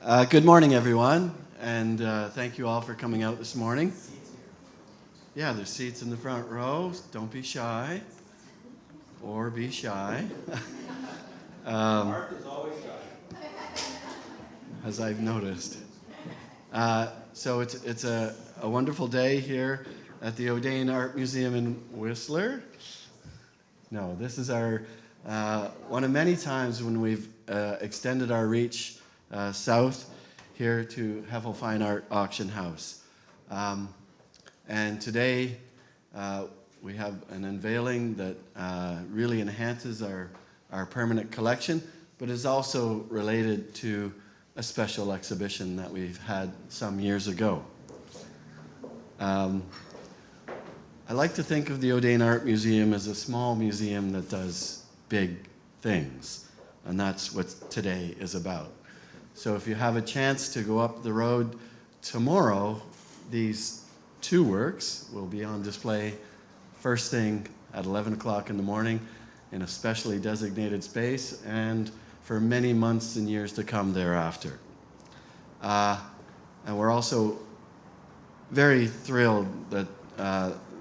Good morning, everyone, and thank you all for coming out this morning. Yeah, there's seats in the front row. Don't be shy, or be shy. Mark is always shy. As I've noticed. So it's a wonderful day here at the Audain Art Museum in Whistler. No, this is our one of many times when we've extended our reach south here to Heffel Fine Art Auction House. And today we have an unveiling that really enhances our permanent collection, but is also related to a special exhibition that we've had some years ago. I like to think of the Audain Art Museum as a small museum that does big things, and that's what today is about. So if you have a chance to go up the road tomorrow, these two works will be on display first thing at 11 o'clock in the morning in a specially designated space and for many months and years to come thereafter. And we're also very thrilled that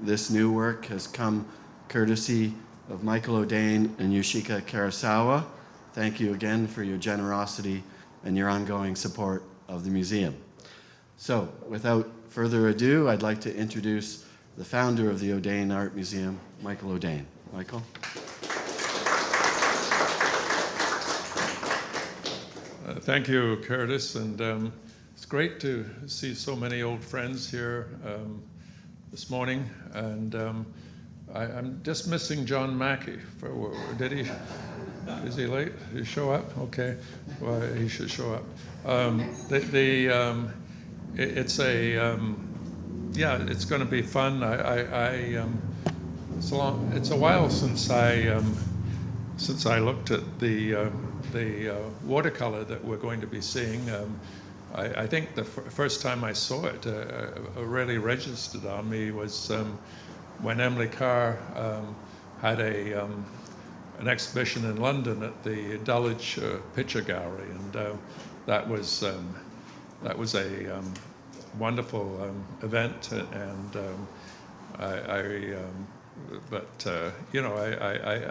this new work has come courtesy of Michael Audain and Yoshika Karasawa. Thank you again for your generosity and your ongoing support of the museum. So, without further ado, I'd like to introduce the founder of the Audain Art Museum, Michael Audain. Michael? Thank you, Curtis, and it's great to see so many old friends here this morning. And I'm just missing John Mackey. Did he? Is he late? Did he show up? Okay, well, he should show up. It's going to be fun. It's a while since I looked at the watercolor that we're going to be seeing. I think the first time I saw it, really registered on me, was when Emily Carr had an exhibition in London at the Dulwich Picture Gallery, and that was a wonderful event. And I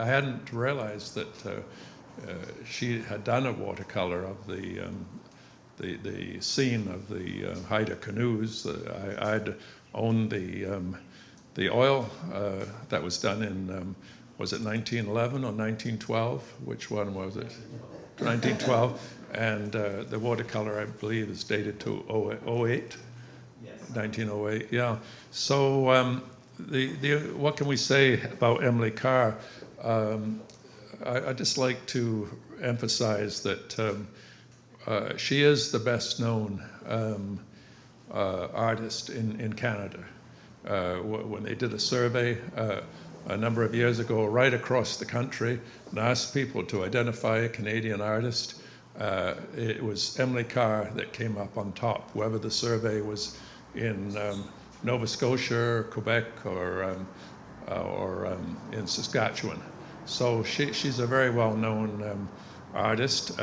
hadn't realized that she had done a watercolor of the scene of the Haida Canoes. I'd owned the oil that was done in, was it 1911 or 1912? Which one was it? 1912. And the watercolor, I believe, is dated to 08? Yes. 1908, yeah. So what can we say about Emily Carr? I'd just like to emphasize that she is the best known artist in Canada. When they did a survey a number of years ago right across the country and asked people to identify a Canadian artist, it was Emily Carr that came up on top, whether the survey was in Nova Scotia, or Quebec, or in Saskatchewan. So she's a very well-known artist.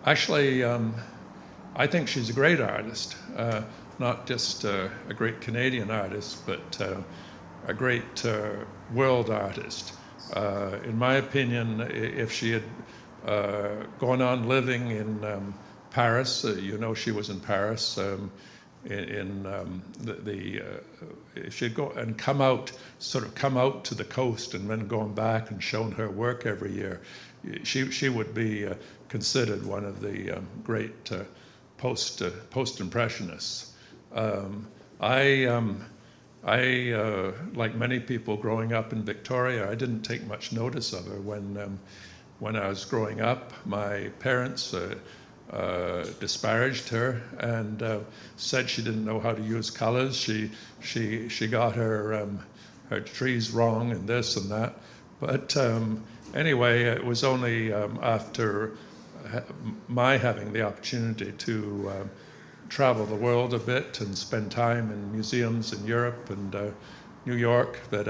Actually, I think she's a great artist, not just a great Canadian artist, but a great world artist. In my opinion, if she had gone on living in Paris, she was in Paris, if she'd go and come out to the coast and then gone back and shown her work every year, she would be considered one of the great post-impressionists. I like many people growing up in Victoria, I didn't take much notice of her when I was growing up. My parents disparaged her and said she didn't know how to use colors. She got her trees wrong and this and that. But anyway, it was only after my having the opportunity to travel the world a bit and spend time in museums in Europe and New York that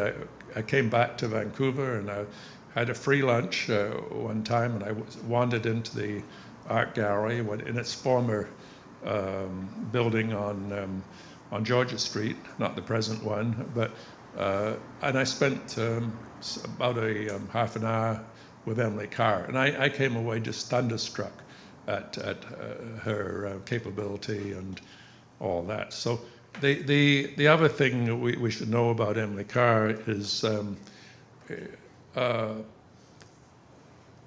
I came back to Vancouver, and I had a free lunch one time, and I wandered into the Art Gallery in its former building on Georgia Street, not the present one, but and I spent about a half an hour with Emily Carr, and I came away just thunderstruck at her capability and all that. So the other thing that we should know about Emily Carr is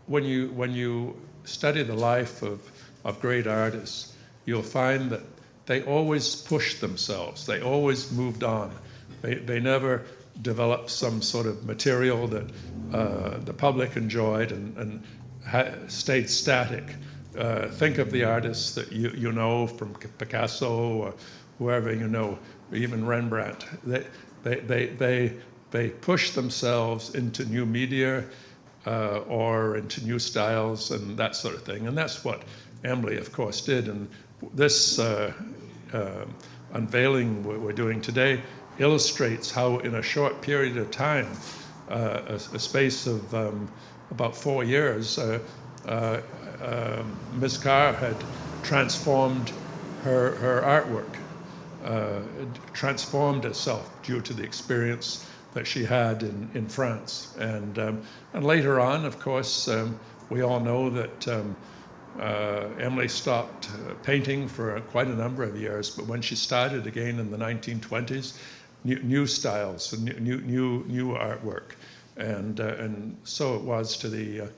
when you study the life of great artists, you'll find that they always pushed themselves. They always moved on. They never developed some sort of material that the public enjoyed and stayed static. Think of the artists that you know, from Picasso or whoever you know, or even Rembrandt. They push themselves into new media or into new styles and that sort of thing. And that's what Emily, of course, did. And this unveiling we're doing today illustrates how, in a short period of time, a space of about 4 years, Ms. Carr had transformed her artwork, transformed itself due to the experience that she had in France. And later on, of course, we all know that Emily stopped painting for quite a number of years, but when she started again in the 1920s, new styles and new artwork, and so it was to the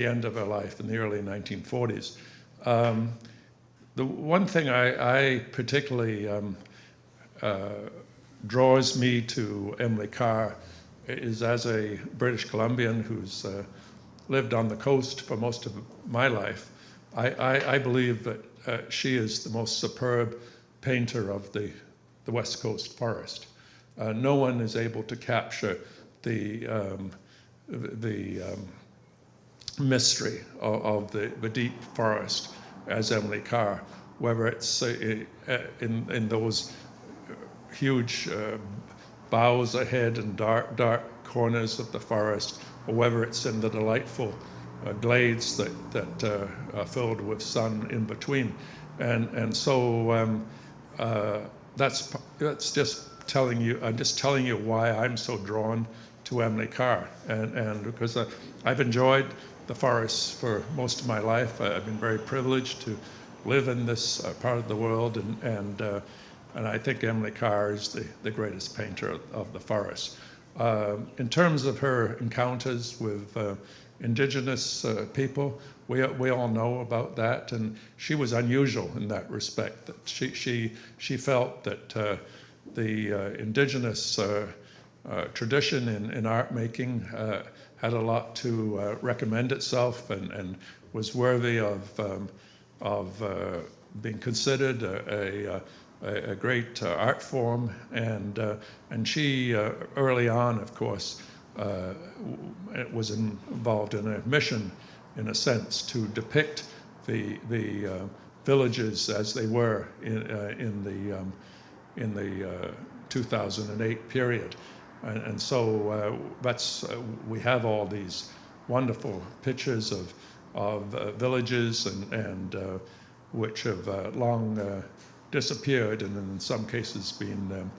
end of her life in the early 1940s. The one thing I particularly draws me to Emily Carr is, as a British Columbian who's lived on the coast for most of my life, I believe that she is the most superb painter of the West Coast forest. No one is able to capture the mystery of the deep forest as Emily Carr, whether it's in those huge boughs ahead and dark corners of the forest, or whether it's in the delightful glades that are filled with sun in between. And so that's just telling you, I'm just telling you why I'm so drawn to Emily Carr, and because I've enjoyed the forests for most of my life. I've been very privileged to live in this part of the world, and I think Emily Carr is the greatest painter of the forest. In terms of her encounters with indigenous people, we all know about that, and she was unusual in that respect. That she felt that the indigenous tradition in art making had a lot to recommend itself, and was worthy of being considered a great art form. And she early on, of course, was involved in a mission, in a sense, to depict the villages as they were in the 2008 period. And so we have all these wonderful pictures of villages and which have long disappeared, and in some cases in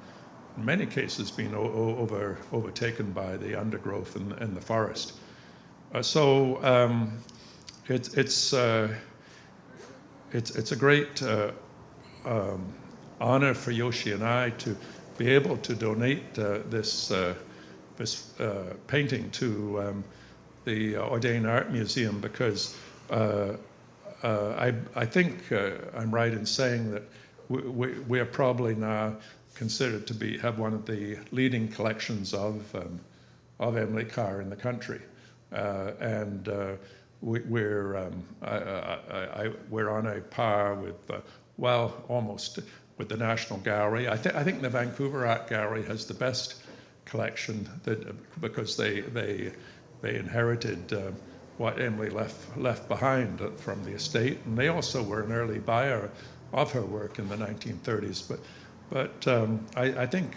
many cases been overtaken by the undergrowth and the forest. So it's a great honor for Yoshi and I to be able to donate this painting to the Audain Art Museum, because I think I'm right in saying that we are probably now considered to have one of the leading collections of Emily Carr in the country, and we're on a par with almost with the National Gallery. I think the Vancouver Art Gallery has the best collection, because they inherited what Emily left behind from the estate, and they also were an early buyer of her work in the 1930s. But I think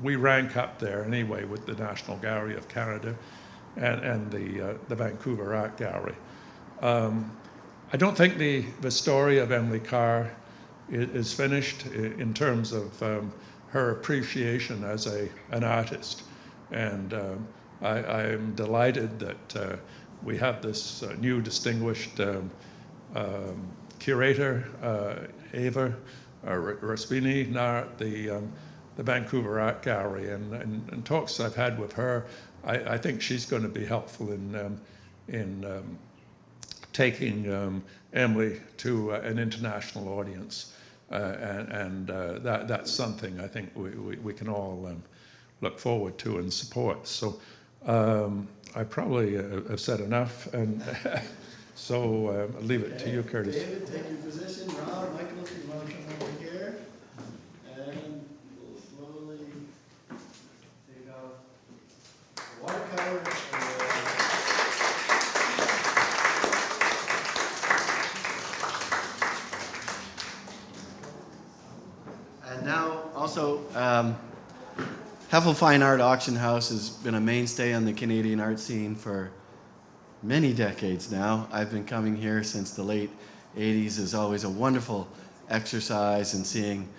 we rank up there anyway with the National Gallery of Canada and the Vancouver Art Gallery. I don't think the story of Emily Carr is finished in terms of her appreciation as an artist. And I'm delighted that we have this new distinguished curator, Eva Raspini, now at the Vancouver Art Gallery. And talks I've had with her, I think she's going to be helpful in taking Emily to an international audience. And that's something I think we can all look forward to and support. So I probably have said enough, and so I'll leave it to you, Curtis. David, take your position. Rob, Michael, if you want to come over here. And we'll slowly take off the watercolor. And now also, Heffel Fine Art Auction House has been a mainstay on the Canadian art scene for many decades now. I've been coming here since the late 80s. It's always a wonderful exercise in seeing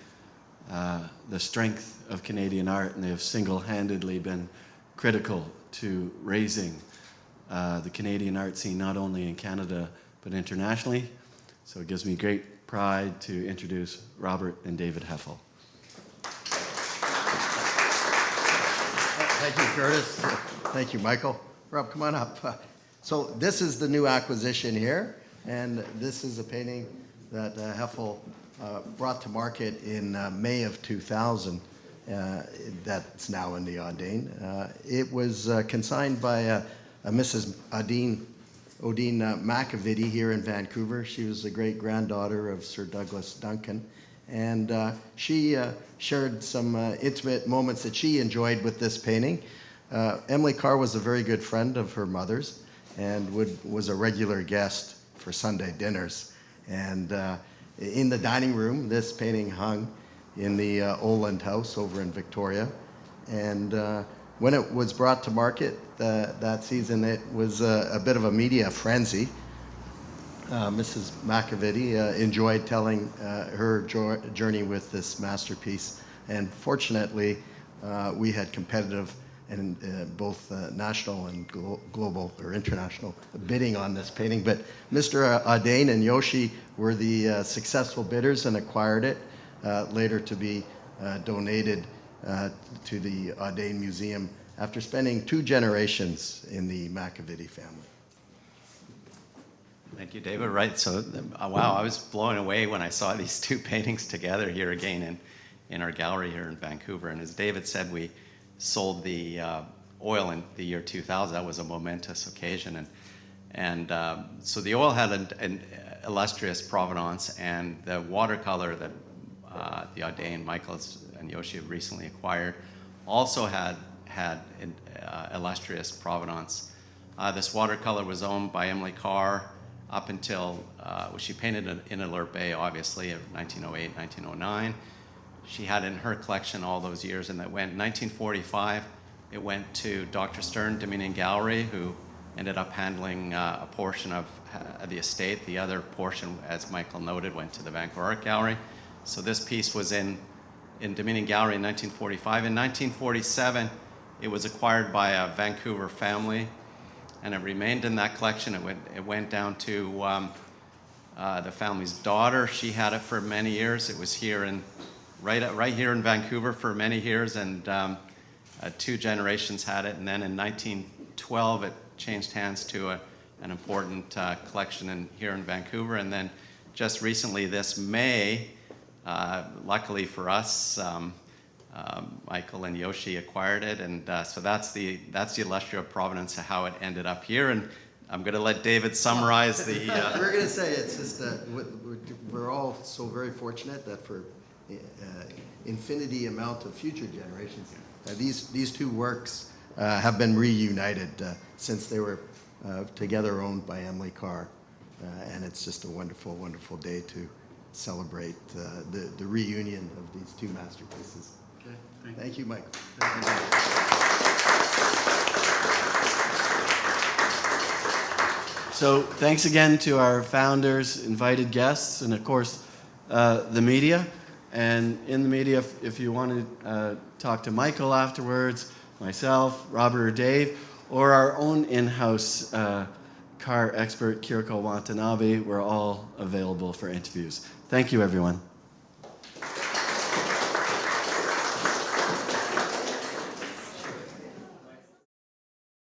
the strength of Canadian art, and they have single-handedly been critical to raising the Canadian art scene, not only in Canada, but internationally. So it gives me great pride to introduce Robert and David Heffel. Thank you, Curtis. Thank you, Michael. Rob, come on up. So this is the new acquisition here, and this is a painting that Heffel brought to market in May of 2000. That's now in the Audain. It was consigned by a Mrs. Audain McAvity here in Vancouver. She was the great-granddaughter of Sir Douglas Duncan, and she shared some intimate moments that she enjoyed with this painting. Emily Carr was a very good friend of her mother's and was a regular guest for Sunday dinners. And in the dining room, this painting hung in the Oland House over in Victoria. And when it was brought to market that season, it was a bit of a media frenzy. Mrs. McAvity enjoyed telling her journey with this masterpiece. And fortunately, we had competitive and both national and global or international bidding on this painting. But Mr. Audain and Yoshi were the successful bidders and acquired it, later to be donated to the Audain Museum after spending 2 generations in the McAvity family. Thank you, David. Right, so wow, I was blown away when I saw these 2 paintings together here again in our gallery here in Vancouver. And as David said, we sold the oil in the year 2000. That was a momentous occasion. And so the oil had an illustrious provenance, and the watercolor that the Audain, Michael and Yoshi have recently acquired also had an illustrious provenance. This watercolor was owned by Emily Carr up until, she painted in Alert Bay, obviously, of 1908, 1909. She had in her collection all those years, and that went, 1945, it went to Dr. Stern, Dominion Gallery, who ended up handling a portion of the estate. The other portion, as Michael noted, went to the Vancouver Art Gallery. So this piece was in Dominion Gallery in 1945. In 1947, it was acquired by a Vancouver family, and it remained in that collection. It went down to the family's daughter. She had it for many years. It was here right here in Vancouver for many years, and 2 generations had it. And then in 1912, it changed hands to an important collection here in Vancouver. And then just recently, this May, luckily for us, Michael and Yoshi acquired it, and so that's the illustrious provenance of how it ended up here. And I'm going to let David summarize the. We're going to say it's just we're all so very fortunate that for infinity amount of future generations, these 2 works have been reunited since they were together owned by Emily Carr, and it's just a wonderful, wonderful day to celebrate the reunion of these 2 masterpieces. Okay, thank you, Michael. So thanks again to our founders, invited guests, and of course, the media. And in the media, if you want to talk to Michael afterwards, myself, Robert or Dave, or our own in-house car expert, Kiriko Watanabe, we're all available for interviews. Thank you, everyone.